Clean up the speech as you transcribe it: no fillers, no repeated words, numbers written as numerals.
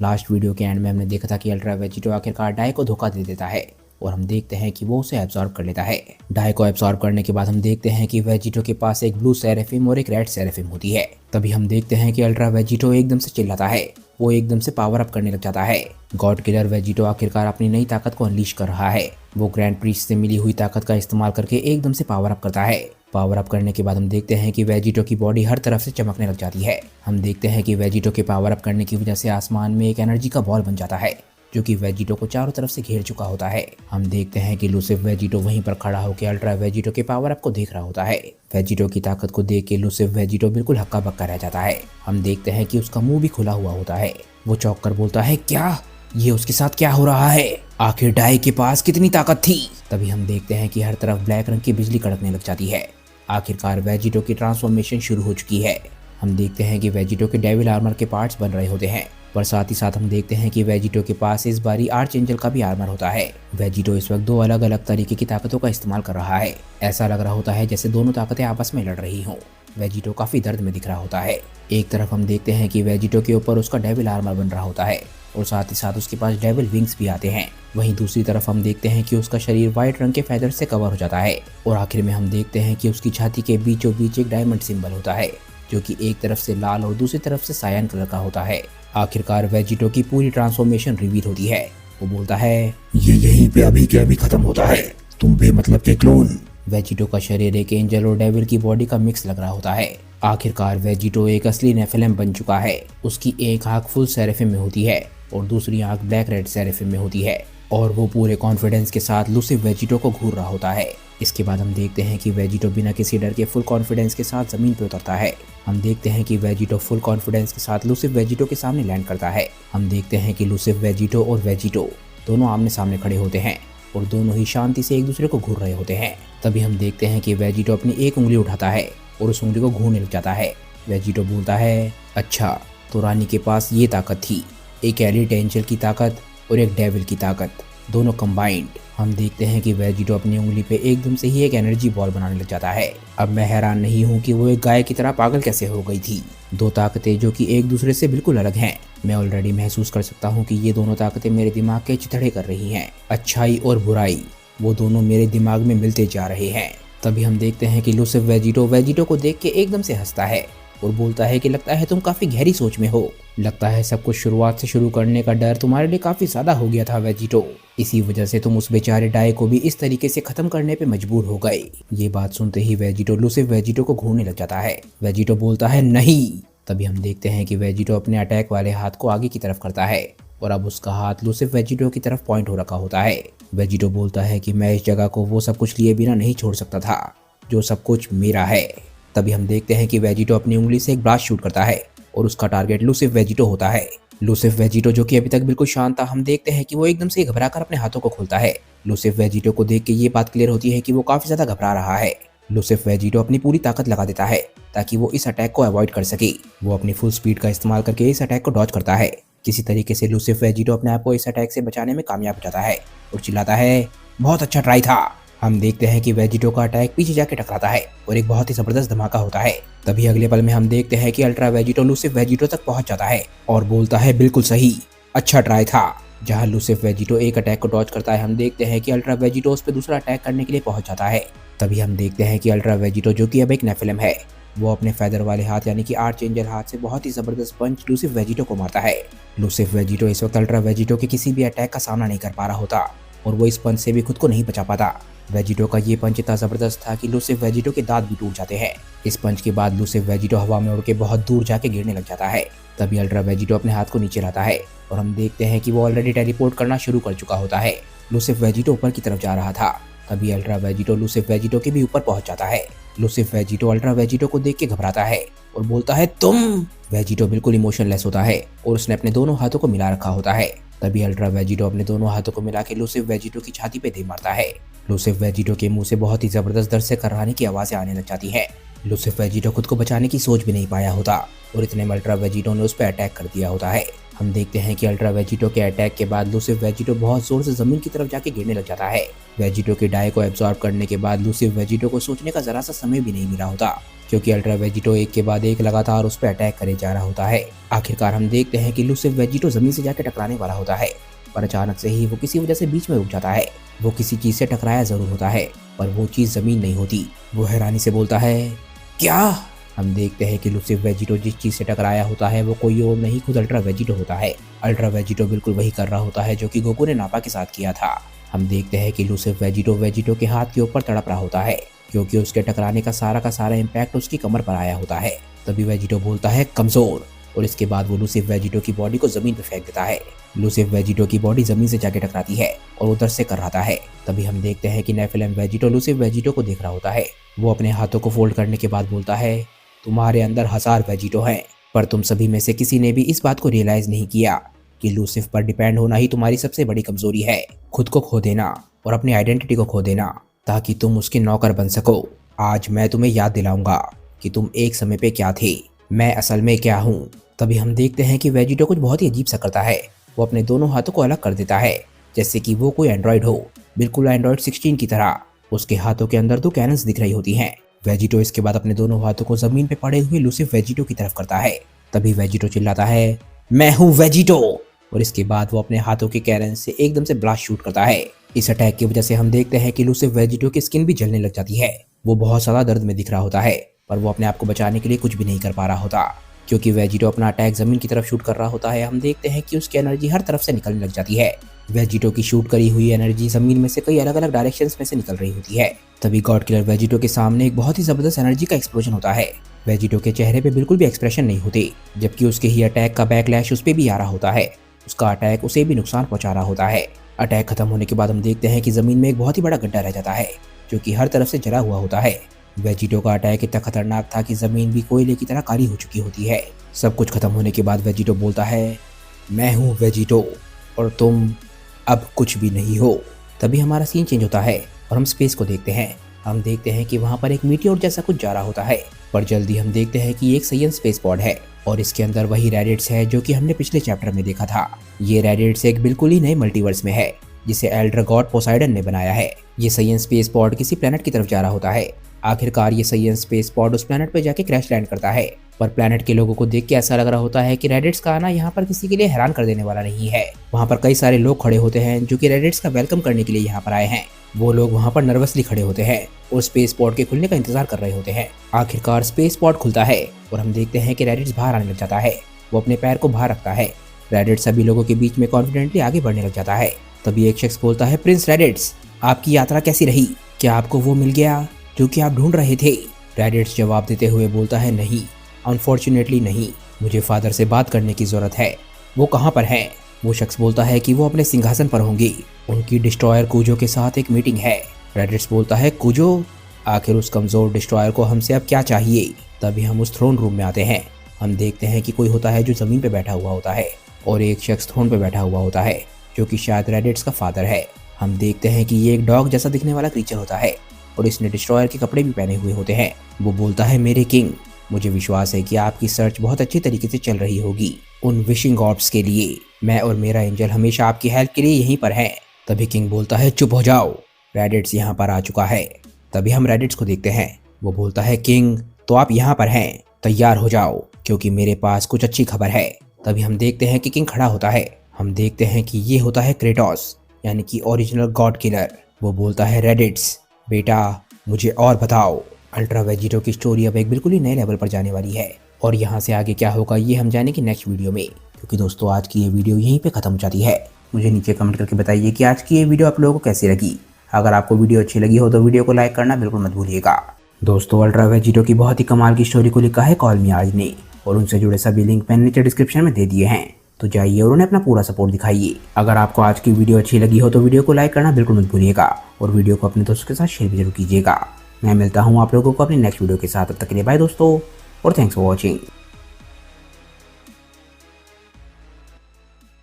Last video के and में हमने देखा था कि अल्ट्रा वेजिटो आखिरकार डाई को धोखा दे देता है और हम देखते हैं कि वो उसे एब्जॉर्ब कर लेता है। डाई को एब्जॉर्ब करने के बाद हम देखते हैं कि वेजिटो के पास एक ब्लू सेरेफिम और एक रेड सेरेफिम होती है। तभी हम देखते हैं कि अल्ट्रा वेजिटो एकदम से चिल्लाता है, वो एकदम से पावर अप करने लग जाता है। गॉड किलर वेजिटो आखिरकार अपनी नई ताकत को अनलीश कर रहा है। वो ग्रैंड प्रीस्ट से मिली हुई ताकत का इस्तेमाल करके एकदम से पावर अप करता है। पावर अप करने के बाद हम देखते हैं कि वेजिटो की बॉडी हर तरफ से चमकने लग जाती है। हम देखते हैं कि वेजिटो के पावर अप करने की वजह से आसमान में एक एनर्जी का बॉल बन जाता है जो कि वेजिटो को चारों तरफ से घेर चुका होता है। हम देखते हैं कि लूसिफ वेजिटो वहीं पर खड़ा होकर अल्ट्रा वेजिटो के पावर अप को देख रहा होता है। वेजिटो की ताकत को देख के लूसिफ वेजिटो बिल्कुल हक्का बक्का रह जाता है। हम देखते हैं कि उसका मुंह भी खुला हुआ होता है। वो चौंक कर बोलता है, क्या ये उसके साथ क्या हो रहा है? आखिर डाई के पास कितनी ताकत थी? तभी हम देखते हैं कि हर तरफ ब्लैक रंग की बिजली कड़कने लग जाती है। आखिरकार वेजिटो की ट्रांसफॉर्मेशन शुरू हो चुकी है। हम देखते हैं कि वेजिटो के डेविल आर्मर के पार्ट्स बन रहे होते हैं, पर साथ ही साथ हम देखते हैं कि वेजिटो के पास इस बारी आर्च एंजल का भी आर्मर होता है। वेजिटो इस वक्त दो अलग अलग तरीके की ताकतों का इस्तेमाल कर रहा है। ऐसा लग रहा होता है जैसे दोनों ताकतें आपस में लड़ रही हों। वेजिटो काफी दर्द में दिख रहा होता है। एक तरफ हम देखते हैं कि वेजिटो के ऊपर उसका डेविल आर्मर बन रहा होता है और साथ ही साथ उसके पास डेविल विंग्स भी आते हैं। वहीं दूसरी तरफ हम देखते हैं कि उसका शरीर व्हाइट रंग के फेदर से कवर हो जाता है और आखिर में हम देखते हैं कि उसकी छाती के बीचों बीच एक डायमंड सिंबल होता है जो कि एक तरफ से लाल और दूसरी तरफ से सायन कलर का होता है। आखिरकार वेजिटो की पूरी ट्रांसफॉर्मेशन रिवील होती है। वो बोलता है, ये यहीं पे अभी के अभी खत्म होता है, तुम बेमतलब के क्लोन। वेजिटो का शरीर एक एंजल और डेविल की बॉडी का मिक्स लग रहा होता है। आखिरकार वेजिटो एक असली नेफिलिम बन चुका है। उसकी एक आंख फुल सेरेफिम में होती है और दूसरी आंख ब्लैक रेड सेरेफिम में होती है और वो पूरे कॉन्फिडेंस के साथ लूसिफ वेजिटो को घूर रहा होता है। इसके बाद हम देखते हैं कि वेजिटो बिना किसी डर के फुल कॉन्फिडेंस के साथ जमीन पे उतरता है। हम देखते हैं कि वेजिटो फुल कॉन्फिडेंस के साथ लूसिफ वेजिटो के सामने लैंड करता है। हम देखते हैं कि लूसिफ वेजिटो और वेजिटो दोनों आमने सामने खड़े होते हैं और दोनों ही शांति से एक दूसरे को घूर रहे होते हैं। तभी हम देखते हैं कि वेजिटो अपनी एक उंगली उठाता है और उस उंगली को घूरने लग जाता है। वेजिटो बोलता है, अच्छा तो रानी के पास ये ताकत थी, एक एलिट एंजल की ताकत और एक डेविल की ताकत, दोनों कंबाइंड। हम देखते हैं कि वेजिटो अपनी उंगली पे एकदम से ही एक एनर्जी बॉल बनाने लग जाता है। अब मैं हैरान नहीं हूँ कि वो एक गाय की तरह पागल कैसे हो गई थी। दो ताकतें जो कि एक दूसरे से बिल्कुल अलग हैं। मैं ऑलरेडी महसूस कर सकता हूँ कि ये दोनों ताकतें मेरे दिमाग के चिथड़े कर रही हैं। अच्छाई और बुराई, वो दोनों मेरे दिमाग में मिलते जा रहे हैं। तभी हम देखते हैं कि लूसिफ वेजिटो को देख के एकदम से हंसता है और बोलता है कि लगता है तुम काफी गहरी सोच में हो। लगता है सब कुछ शुरुआत से शुरू करने का डर तुम्हारे लिए काफी ज्यादा हो गया था वेजिटो। इसी वजह से तुम उस बेचारे डाई को भी इस तरीके से खत्म करने पे मजबूर हो गए। ये बात सुनते ही वेजिटो लूसिफ वेजिटो को घूरने लग जाता है। वेजिटो बोलता है, नहीं। तभी हम देखते हैं कि वेजिटो अपने अटैक वाले हाथ को आगे की तरफ करता है और अब उसका हाथ लूसिफ वेजिटो की तरफ पॉइंट हो रखा होता है। वेजिटो बोलता है कि मैं इस जगह को वो सब कुछ लिए बिना नहीं छोड़ सकता था जो सब कुछ मेरा है। तभी हम देखते हैं कि वेजिटो अपनी उंगली से एक ब्लास्ट शूट करता है और उसका टारगेट लूसिफ वेजिटो होता है। लूसिफ वेजिटो जो कि अभी तक बिल्कुल शांत था, हम देखते हैं कि वो एकदम से घबराकर अपने हाथों को खोलता है। लूसिफ वेजिटो को देख के ये बात क्लियर होती है कि वो काफी ज्यादा घबरा रहा है। लूसिफ वेजिटो अपनी पूरी ताकत लगा देता है ताकि वो इस अटैक को अवॉइड कर सके। वो अपनी फुल स्पीड का इस्तेमाल करके इस अटैक को डॉज करता है। किसी तरीके से लूसिफ वेजिटो अपने आप को इस अटैक से बचाने में कामयाब हो जाता है और चिल्लाता है, बहुत अच्छा ट्राई था। हम देखते हैं कि वेजिटो का अटैक पीछे जाके टकराता है और एक बहुत ही जबरदस्त धमाका होता है। तभी अगले पल में हम देखते हैं कि अल्ट्रा वेजिटो लूसिफ वेजिटो तक पहुंच जाता है और बोलता है, बिल्कुल सही, अच्छा ट्राई था। जहां लूसिफ वेजिटो एक अटैक को डॉज करता है, हम देखते हैं कि अल्ट्रा वेजिटो उस पर दूसरा अटैक करने के लिए पहुंच जाता है। तभी हम देखते हैं कि अल्ट्रा वेजिटो जो कि अब एक नेफिलिम है, वो अपने फेदर वाले हाथ यानी कि आर्च एंजल हाथ से बहुत ही जबरदस्त पंच लूसिफ वेजिटो को मारता है। लूसिफ वेजिटो इस वक्त अल्ट्रा वेजिटो के किसी भी अटैक का सामना नहीं कर पा रहा होता और वो इस पंच से भी खुद को नहीं बचा पाता। वेजिटो का ये पंच इतना जबरदस्त था कि लूसिफ वेजिटो के दांत भी टूट जाते हैं। इस पंच के बाद लूसिफ वेजिटो हवा में उड़ के बहुत दूर जाके गिरने लग जाता है। तभी अल्ट्रा वेजिटो अपने हाथ को नीचे लाता है और हम देखते हैं कि वो ऑलरेडी टेलीपोर्ट करना शुरू कर चुका होता है। लूसिफ वेजिटो ऊपर की तरफ जा रहा था। तभी अल्ट्रा वेजिटो लूसिफ वेजिटो के भी ऊपर पहुंच जाता है। लूसिफ वेजिटो अल्ट्रा वेजिटो को देख के घबराता है और बोलता है, तुम। वेजिटो बिल्कुल इमोशनलेस होता है और उसने अपने दोनों हाथों को मिला रखा होता है। तभी अल्ट्रा वेजिटो अपने दोनों हाथों को मिला के लूसिफ वेजिटो की छाती पे दे मारता है। लूसिफ वेजिटो के मुंह से बहुत ही जबरदस्त दर्द से कराहने की आवाजें आने लग जाती हैं। लूसिफ वेजिटो खुद को बचाने की सोच भी नहीं पाया होता और इतने में अल्ट्रा वेजिटो ने उस पर अटैक कर दिया होता है। हम देखते हैं कि अल्ट्रा वेजिटो के अटैक के बाद लूसिफ वेजिटो बहुत जोर से जमीन की तरफ जाके गिरने लग जाता है। वेजिटो के डाई को एब्जॉर्ब करने के बाद लूसिफ वेजिटो को सोचने का जरा सा समय भी नहीं मिला होता, क्योंकि अल्ट्रा वेजिटो एक के बाद एक लगातार उस पर अटैक करे जा रहा होता है। आखिरकार हम देखते हैं कि लूसिफ वेजिटो जमीन से जाके टकराने वाला होता है, पर अचानक से ही वो किसी वजह से बीच में रुक जाता है। वो किसी चीज से टकराया जरूर होता है, पर वो चीज जमीन नहीं होती। वो हैरानी से बोलता है, क्या? हम देखते हैं कि लूसिफ वेजिटो जिस चीज से टकराया होता है वो कोई और नहीं, खुद अल्ट्रा वेजिटो होता है। अल्ट्रा वेजिटो बिल्कुल वही कर रहा होता है जो कि गोकू ने नापा के साथ किया था। हम देखते हैं कि लूसिफ वेजिटो के हाथ के ऊपर तड़प रहा होता है, क्योंकि उसके टकराने का सारा इम्पैक्ट उसकी कमर पर आया होता है। तभी वेजिटो बोलता है, कमजोर, और इसके बाद वो लूसिफ वेजिटो की बॉडी को जमीन पर फेंक देता है। लूसिफ वेजिटो की बॉडी जमीन से जाके टकराती है और उधर से कराता है। तभी हम देखते हैं कि नेफिलिम वेजिटो लूसिफ वेजिटो को देख रहा होता है। वो अपने हाथों को फोल्ड करने के बाद बोलता है, तुम्हारे अंदर 1000 वेजिटो हैं, पर तुम सभी में से किसी ने भी इस बात को रियलाइज नहीं किया कि लूसिफ पर डिपेंड होना ही तुम्हारी सबसे बड़ी कमजोरी है। खुद को खो देना और अपनी आइडेंटिटी को खो देना ताकि तुम उसके नौकर बन सको। आज मैं तुम्हें याद दिलाऊंगा कि तुम एक समय पे क्या थे, मैं असल में क्या हूँ। तभी हम देखते हैं कि वेजिटो कुछ बहुत ही अजीब सा करता है। वो अपने दोनों हाथों को अलग कर देता है, जैसे कि वो कोई एंड्रॉइड हो, बिल्कुल एंड्रॉइड 16 की तरह। उसके हाथों के अंदर 2 कैनन्स दिख रही होती हैं। वेजिटो इसके बाद अपने दोनों हाथों को जमीन पे पड़े हुए लूसिफ वेजिटो की तरफ करता है। तभी वेजिटो चिल्लाता है, मैं हूँ वेजिटो, और इसके बाद वो अपने हाथों के कैनन से एकदम से ब्लास्ट शूट करता है। इस अटैक की वजह से हम देखते हैं कि लूसिफ वेजिटो की स्किन भी जलने लग जाती है। वो बहुत ज्यादा दर्द में दिख रहा होता है, पर वो अपने आप को बचाने के लिए कुछ भी नहीं कर पा रहा होता, क्योंकि वेजिटो अपना अटैक जमीन की तरफ शूट कर रहा होता है। हम देखते हैं कि उसकी एनर्जी हर तरफ से निकलने लग जाती है। वेजिटो की शूट करी हुई एनर्जी जमीन में से कई अलग अलग डायरेक्शंस में से निकल रही होती है। तभी गॉड किलर वेजिटो के सामने एक बहुत ही जबरदस्त एनर्जी का एक्सप्लोजन होता है। वेजिटो के चेहरे पे बिल्कुल भी एक्सप्रेशन नहीं होते, जबकि उसके ही अटैक का बैकलैश उस पे भी आ रहा होता है। उसका अटैक उसे भी नुकसान पहुंचा रहा होता है। अटैक खत्म होने के बाद हम देखते हैं कि जमीन में एक बहुत ही बड़ा गड्ढा रह जाता है, जो कि हर तरफ से जला हुआ होता है। वेजिटो का अटैक इतना खतरनाक था कि जमीन भी कोयले की तरह काली हो चुकी होती है। सब कुछ खत्म होने के बाद वेजिटो बोलता है, मैं हूँ वेजिटो और तुम अब कुछ भी नहीं हो। तभी हमारा सीन चेंज होता है और हम स्पेस को देखते हैं। हम देखते हैं कि वहाँ पर एक मीटियोर जैसा कुछ जा रहा होता है, पर जल्दी हम देखते हैं कि एक साइयन स्पेस पॉड है और इसके अंदर वही रेडिट्स है जो कि हमने पिछले चैप्टर में देखा था। ये रेडिट्स एक बिल्कुल ही नए मल्टीवर्स में है, जिसे एल्डर गॉड पोसाइडन ने बनाया है। ये साइयन स्पेस पॉड किसी प्लेनेट की तरफ जा रहा होता है। आखिरकार ये साइयन स्पेस पॉड उस प्लेनेट पर जाके क्रैश लैंड करता है, पर प्लेनेट के लोगों को देख के ऐसा लग रहा होता है कि रेडिट्स का आना यहाँ पर किसी के लिए हैरान कर देने वाला नहीं है। वहाँ पर कई सारे लोग खड़े होते हैं जो कि रेडिट्स का वेलकम करने के लिए यहाँ पर आए हैं। वो लोग वहाँ पर नर्वसली खड़े होते हैं और स्पेस पॉड के खुलने का इंतजार कर रहे होते हैं। आखिरकार स्पेस पॉड खुलता है और हम देखते हैं कि रेडिट्स बाहर आने लग जाता है। वो अपने पैर को बाहर रखता है। रेडिट्स सभी लोगों के बीच में कॉन्फिडेंटली आगे बढ़ने लग जाता है। तभी एक शख्स बोलता है, प्रिंस रेडिट्स, आपकी यात्रा कैसी रही? क्या आपको वो मिल गया जो कि आप ढूंढ रहे थे? रेडिट्स जवाब देते हुए बोलता है, नहीं, अनफॉर्चुनेटली नहीं, मुझे फादर से बात करने की जरूरत है। वो कहाँ पर हैं? वो शख्स बोलता है कि वो अपने सिंहासन पर होंगी। उनकी डिस्ट्रॉयर कूजो के साथ एक मीटिंग है। रेडिट्स बोलता है, कूजो? आखिर उस कमजोर डिस्ट्रॉयर को हमसे अब क्या चाहिए? तभी हम उस थ्रोन रूम में आते हैं। हम देखते हैं कि कोई होता है जो जमीन पे बैठा हुआ होता है और एक शख्स थ्रोन पे बैठा हुआ होता है, जो कि शायद रेडिट्स का फादर है। हम देखते हैं कि ये एक डॉग जैसा दिखने वाला क्रीचर होता है और इसने डिस्ट्रॉयर के कपड़े भी पहने हुए होते हैं। वो बोलता है, मेरे किंग, मुझे विश्वास है कि आपकी सर्च बहुत अच्छी तरीके से चल रही होगी उन विशिंग ऑर्ब्स के लिए। मैं और मेरा एंजल हमेशा आपकी हेल्प के लिए यहीं पर हैं। तभी किंग बोलता है, चुप हो जाओ, रेडिट्स यहाँ पर आ चुका है। तभी हम रेडिट्स को देखते हैं। वो बोलता है, किंग, तो आप यहाँ पर हैं, तैयार हो जाओ क्योंकि मेरे पास कुछ अच्छी खबर है। तभी हम देखते हैं कि किंग खड़ा होता है। हम देखते हैं कि ये होता है क्रेटोस, यानी कि ओरिजिनल गॉड किलर। वो बोलता है, रेडिट्स बेटा, मुझे और बताओ। अल्ट्रा वेजिटो की स्टोरी अब एक बिल्कुल ही नए लेवल पर जाने वाली है और यहाँ से आगे क्या होगा ये हम जानेंगे नेक्स्ट वीडियो में। क्योंकि दोस्तों आज की ये वीडियो यहीं पे खत्म हो जाती है। मुझे नीचे कमेंट करके बताइए कि आज की ये वीडियो आप लोगों को कैसी लगी। अगर आपको वीडियो अच्छी लगी हो तो वीडियो को लाइक करना बिल्कुल मत भूलिएगा। दोस्तों अल्ट्रा वेजिटो की बहुत ही कमाल की स्टोरी को लिखा है कॉल मी आज ने और उनसे जुड़े सभी लिंक मैंने नीचे डिस्क्रिप्शन में दे दिए हैं, तो जाइए और उन्हें अपना पूरा सपोर्ट दिखाइए। अगर आपको आज की वीडियो अच्छी लगी हो तो वीडियो को लाइक करना बिल्कुल मत भूलिएगा और वीडियो को अपने दोस्तों के साथ शेयर भी जरूर कीजिएगा। मैं मिलता हूँ आप लोगों को अपने नेक्स्ट वीडियो के साथ। तब तक के लिए बाय दोस्तों और थैंक्स फॉर वॉचिंग।